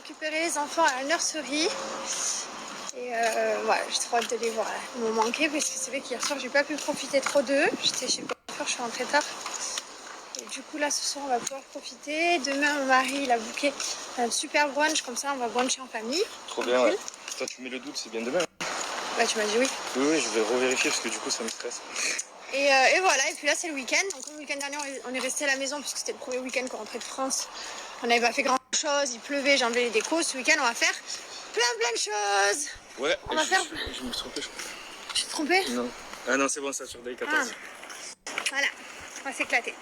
récupérer les enfants à la nurserie. Et voilà, j'ai trop hâte de les voir. Ils m'ont manqué parce que c'est vrai qu'hier soir j'ai pas pu profiter trop d'eux. J'étais chez le coiffeur, je suis rentrée tard. Et du coup là ce soir on va pouvoir profiter. Demain mon mari il a booké un super brunch, comme ça on va bruncher en famille. Trop bien, ouais. Toi tu mets le doute, c'est bien demain. Bah tu m'as dit oui. Oui, je vais revérifier parce que du coup ça me stresse. Et voilà, et puis là c'est le week-end. Donc le week-end dernier on est resté à la maison puisque c'était le premier week-end qu'on rentrait de France. On n'avait pas fait grand chose, il pleuvait, j'ai enlevé les décos. Ce week-end on va faire plein de choses. Ouais, on va faire... je me suis trompé je crois. Tu t'es trompé? Non. Ah non, c'est bon ça sur Day 14. Voilà, on va s'éclater.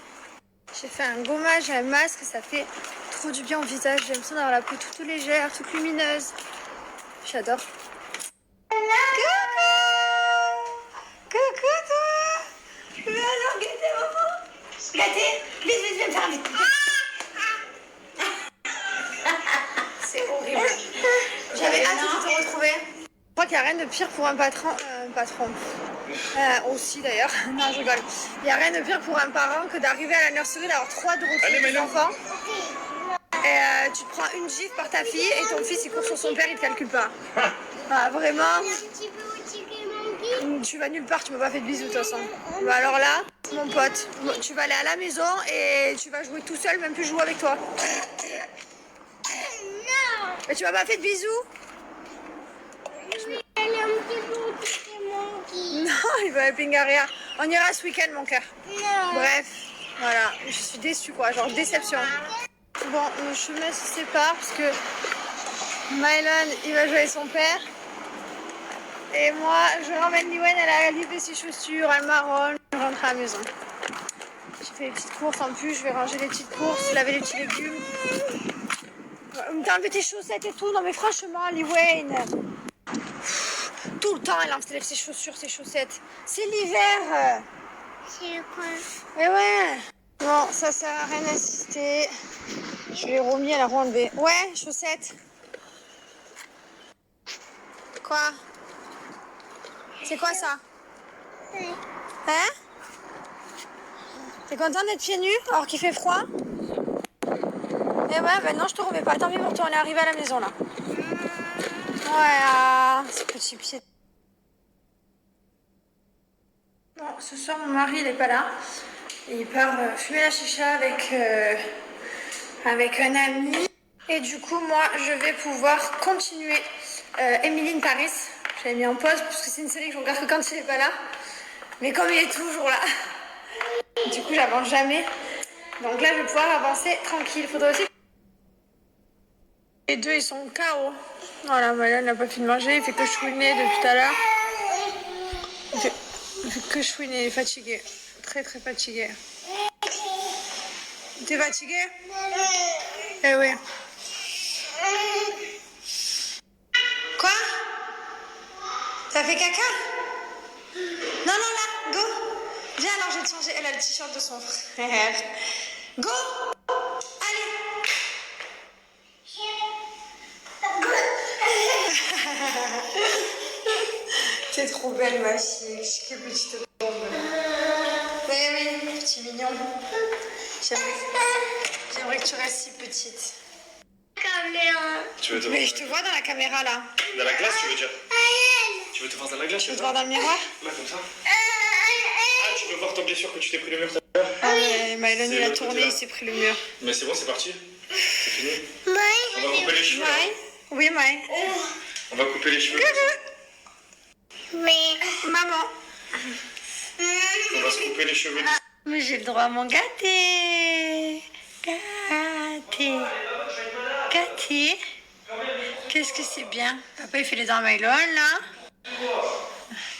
J'ai fait un gommage, un masque, ça fait trop du bien au visage. J'ai l'impression d'avoir la peau toute légère, toute lumineuse. J'adore. Coucou toi. Mais alors, gâtez maman. Gâtez. Vite, viens me faire vite. C'est horrible. J'avais hâte de te retrouver. Je crois qu'il n'y a rien de pire pour un patron. Aussi d'ailleurs. Non, je rigole. Il n'y a rien de pire pour un parent que d'arriver à la nurserie, d'avoir 3 de retrouver des enfants. Et tu te prends une gifle par ta fille et ton fils il court sur son père, il te calcule pas. Ah, vraiment. Tu vas nulle part, tu m'as pas fait de bisous de toute façon. Bah alors là, mon pote, tu vas aller à la maison et tu vas jouer tout seul, même plus jouer avec toi. Non. Mais tu m'as pas fait de bisous. Non, il va à Pingaria. On ira ce week-end, mon cœur. Bref, voilà. Je suis déçue, quoi. Genre, déception. Bon, nos chemins se séparent parce que Mylon, il va jouer avec son père. Et moi, je ramène Liwen, elle a livré ses chaussures, elle marronne. Je rentre à la maison. J'ai fait les petites courses en plus. Je vais ranger les petites courses, laver les petits légumes. T'as enlevé tes chaussettes et tout. Non, mais franchement, Liwen. Tout le temps, elle enlève ses chaussures, ses chaussettes. C'est l'hiver. C'est quoi? Mais ouais. Bon, ça sert à rien d'insister. Je l'ai remis, elle a enlevé. Ouais, chaussettes. Quoi? C'est quoi ça? Oui. Hein? T'es content d'être pieds nus alors qu'il fait froid? Eh ouais, ben non, je te remets pas. Tant pis pour toi, on est arrivé à la maison là. Ouais, ce petit pied. Bon, ce soir, mon mari, il est pas là. Il part fumer la chicha avec un ami. Et du coup, moi, je vais pouvoir continuer Emily in Paris. J'avais mis en pause parce que c'est une série que je regarde que quand il est pas là. Mais comme il est toujours là, du coup, j'avance jamais. Donc là, je vais pouvoir avancer tranquille. Il faudrait aussi... Les deux, ils sont KO. Voilà, Mylon n'a pas fini de manger. Il fait que chouiner depuis tout à l'heure. Il fait que chouiner, il est fatigué. Très, très fatigué. T'es fatigué? Eh oui. Quoi? T'as fait caca? Non, non, là, go. Viens, alors je vais te changer. Elle a le t-shirt de son frère. Go. Allez. T'es trop belle, ma fille. Quelle petite bombe. Mais oui, petit mignon. J'aimerais que tu restes si petite. Tu veux te Mais je te vois dans la caméra là. Dans la glace, tu veux dire? Tu veux te voir dans la glace? Tu veux te voir dans le miroir? Là, comme ça. Ah, tu veux voir ta blessure que tu t'es pris le mur tout à l'heure? Ah mais Mylon il a tourné, il s'est pris le mur. Mais c'est bon, c'est parti. C'est fini. Oui. On va couper les cheveux. Ouais. Oui, Maï. On va couper les cheveux. Mais Maman. On va se couper les cheveux. Mais j'ai le droit à mon gâté. Gâté. Gâté. Qu'est-ce que c'est bien. Papa il fait les dents à Mylon là.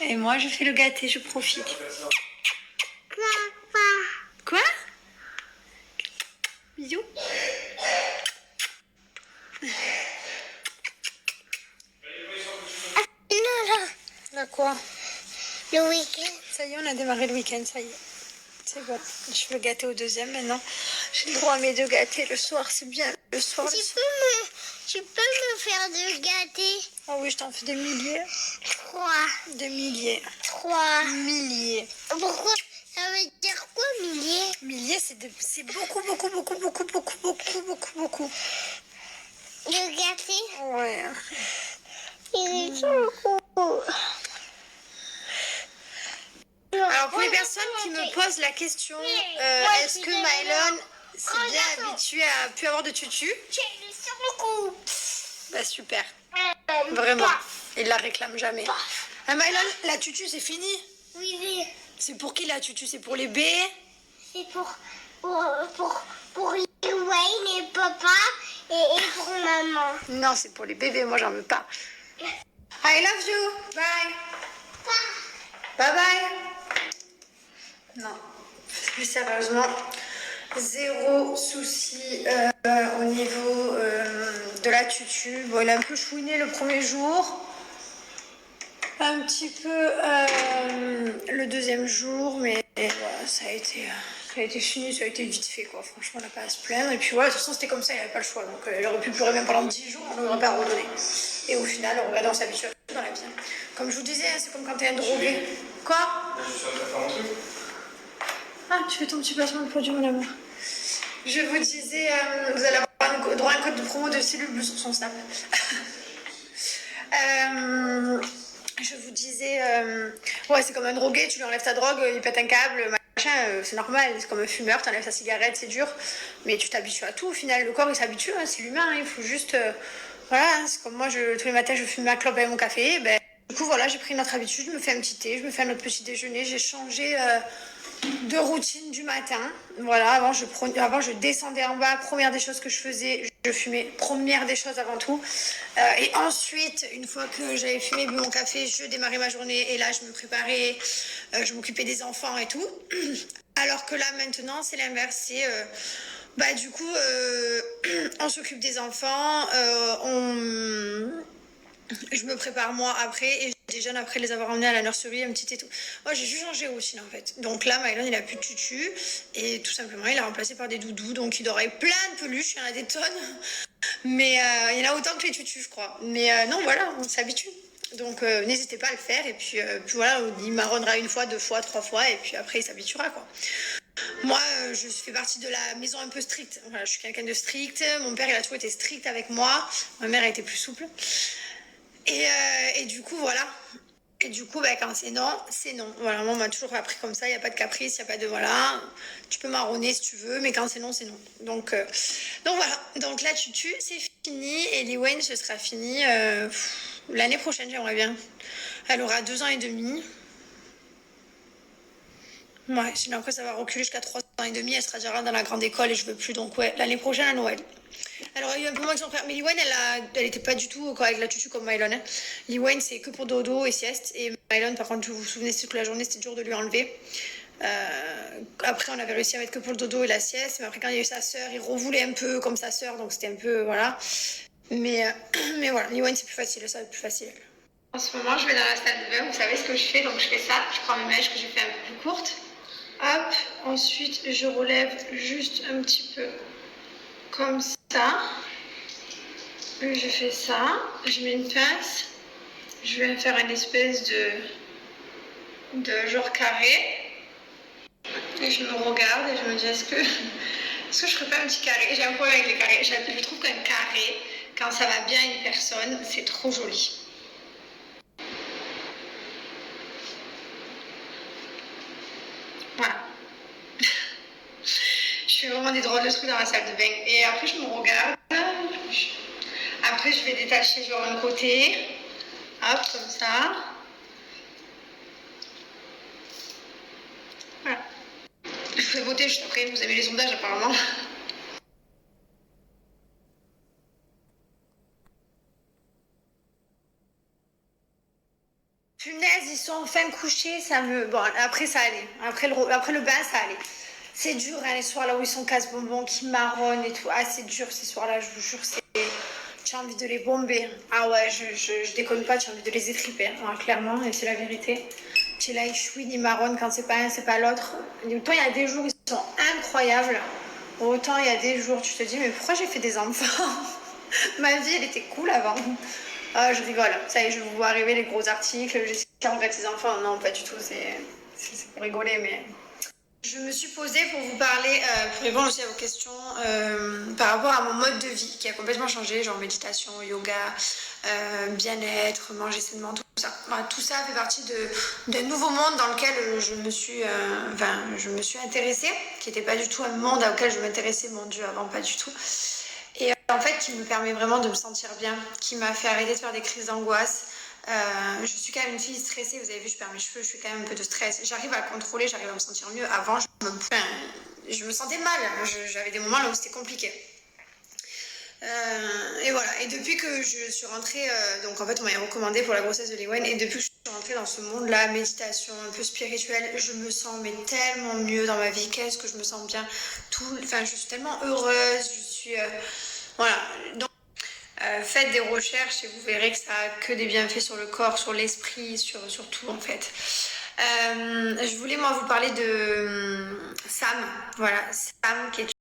Et moi je fais le gâté, je profite. Quoi? Bisous. Là quoi? le week-end. Ça y est, on a démarré le week-end, ça y est. C'est bon. Je veux gâter au deuxième maintenant. J'ai le droit à mes deux gâtés le soir, c'est bien. Le soir, Tu peux me faire de gâter? Ah oui, je t'en fais des milliers. 3. Des milliers. 3. Milliers. Pourquoi? Ça veut dire quoi, milliers? Milliers, c'est beaucoup, beaucoup, beaucoup, beaucoup, beaucoup, beaucoup, beaucoup, beaucoup. De gâté. Ouais. Il est trop cool. Alors pour les personnes qui me posent la question, est-ce que Mylon s'est bien habitué à plus avoir de tutu? J'ai le sur le cou. Bah super, vraiment. Il la réclame jamais. Ah Mylon, la tutu c'est fini? Oui, oui. C'est pour qui la tutu? C'est pour les bébés? C'est pour Wayne et papa et pour maman. Non, c'est pour les bébés, moi j'en veux pas. I love you, bye. Bye bye. Non, plus sérieusement, zéro souci au niveau de la tutu. Bon, il a un peu chouiné le premier jour. Un petit peu le deuxième jour, mais voilà, ça a été fini, ça a été vite fait quoi. Franchement, on n'a pas à se plaindre. Et puis voilà, de toute façon, c'était comme ça, il n'avait pas le choix. Donc il aurait pu pleurer même pendant 10 jours, on n'aurait pas redonné. Et au final, on s'habitue à tout dans la vie. Comme je vous disais, hein, c'est comme quand t'es un drogué. Quoi? Je suis en train de faire mon truc. Ah, tu fais ton petit placement de produit, mon amour. Je vous disais, vous allez avoir droit à un code de promo de cellule bleue sur son Snap. Je vous disais, ouais, c'est comme un drogué, tu lui enlèves ta drogue, il pète un câble, machin, c'est normal, c'est comme un fumeur, tu enlèves sa cigarette, c'est dur, mais tu t'habitues à tout au final. Le corps il s'habitue, hein, c'est l'humain, hein, il faut juste. Voilà, hein, c'est comme moi, tous les matins je fume ma clope avec mon café, ben, du coup voilà, j'ai pris une autre habitude, je me fais un petit thé, je me fais un autre petit déjeuner, j'ai changé de routine du matin. Voilà, avant je descendais en bas, première des choses que je faisais, je fumais, première des choses avant tout. Et ensuite, une fois que j'avais fumé, bu mon café, je démarrais ma journée et là je me préparais, je m'occupais des enfants et tout. Alors que là maintenant c'est l'inverse, c'est bah du coup on s'occupe des enfants, je me prépare moi après et je déjeune après les avoir emmenés à la nurserie, un petit et tout. Moi j'ai juste changé aussi en fait. Donc là Mylon il a plus de tutu et tout simplement il a remplacé par des doudous, donc il dort avec plein de peluches, il y en a des tonnes. Mais il y en a autant que les tutus je crois. Mais non voilà, on s'habitue. Donc n'hésitez pas à le faire et puis voilà, il marronnera une fois, deux fois, trois fois et puis après il s'habituera quoi. Moi, je fais partie de la maison un peu stricte. Voilà, je suis quelqu'un de strict. Mon père, il a toujours été strict avec moi. Ma mère a été plus souple. Et du coup, voilà. Et du coup, bah, quand c'est non, c'est non. Voilà, moi, on m'a toujours appris comme ça. Il n'y a pas de caprice, il n'y a pas de voilà. Tu peux marronner si tu veux, mais quand c'est non, c'est non. Donc voilà. Donc là, tutu, c'est fini. Et Liwen, ce sera fini l'année prochaine, j'aimerais bien. Elle aura 2 ans et demi. Ouais, sinon après ça va reculer jusqu'à 3 ans et demi, elle sera déjà dans la grande école et je veux plus, donc ouais, l'année prochaine à Noël. Elle aurait eu un peu moins que son frère, mais Liwen, elle était pas du tout avec la tutu comme Mylon. Hein. Liwen, c'est que pour dodo et sieste, et Mylon, par contre, vous vous souvenez, toute la journée, c'était dur de lui enlever. Après, on avait réussi à mettre que pour le dodo et la sieste, mais après, quand il y a eu sa sœur, il revoulait un peu comme sa sœur, donc c'était un peu, voilà. Mais voilà, Liwen, c'est plus facile, ça va être plus facile. En ce moment, je vais dans la salle de bain, vous savez ce que je fais, donc je fais ça, je prends mes mèches que j'ai fait un peu plus courtes. Hop, ensuite je relève juste un petit peu comme ça. Je fais ça, je mets une pince, je vais faire une espèce de genre carré. Et je me regarde et je me dis est-ce que je ferais pas un petit carré? J'ai un problème avec les carrés. Je trouve qu'un carré, quand ça va bien à une personne, c'est trop joli. Voilà. Je fais vraiment des drôles de trucs dans la salle de bain. Et après, je me regarde. Après, je vais détacher genre un côté. Hop, comme ça. Voilà. Je vais voter juste après. Vous avez les sondages apparemment. Punaise, ils sont enfin couchés. Ça me... Bon, après, ça allait. Après le bain, ça allait. C'est dur, hein, les soirs là où ils sont casse-bonbons, qui marronnent et tout. Ah, c'est dur ces soirs-là, je vous jure, c'est... Tu as envie de les bomber. Ah ouais, je déconne pas, tu as envie de les étriper, hein, clairement, et c'est la vérité. Tu es là, ils chouinent, ils marronnent quand c'est pas un, c'est pas l'autre. Autant il y a des jours, ils sont incroyables. Autant il y a des jours, tu te dis, mais pourquoi j'ai fait des enfants? Ma vie, elle était cool avant. Ah, je rigole. Ça y est, je vous vois arriver les gros articles. Jessica regrette ses enfants. Non, pas du tout, c'est pour rigoler, mais... Je me suis posée pour vous parler, pour répondre aussi à vos questions par rapport à mon mode de vie qui a complètement changé, genre méditation, yoga, bien-être, manger sainement, tout ça. Voilà, tout ça fait partie d'un nouveau monde dans lequel je me suis intéressée, qui n'était pas du tout un monde auquel je m'intéressais, mon Dieu, avant, pas du tout. Et en fait, qui me permet vraiment de me sentir bien, qui m'a fait arrêter de faire des crises d'angoisse. Je suis quand même une fille stressée, vous avez vu, je perds mes cheveux, je suis quand même un peu de stress. J'arrive à le contrôler, j'arrive à me sentir mieux. Avant, je me sentais mal, j'avais des moments là où c'était compliqué. Et voilà, et depuis que je suis rentrée, donc en fait on m'avait recommandé pour la grossesse de Lewen, et depuis que je suis rentrée dans ce monde-là, méditation, un peu spirituelle, je me sens mais tellement mieux dans ma vie, qu'est-ce que je me sens bien, enfin je suis tellement heureuse, je suis... voilà, donc faites des recherches et vous verrez que ça a que des bienfaits sur le corps, sur l'esprit, sur tout en fait. Je voulais moi vous parler de Sam, voilà, Sam qui est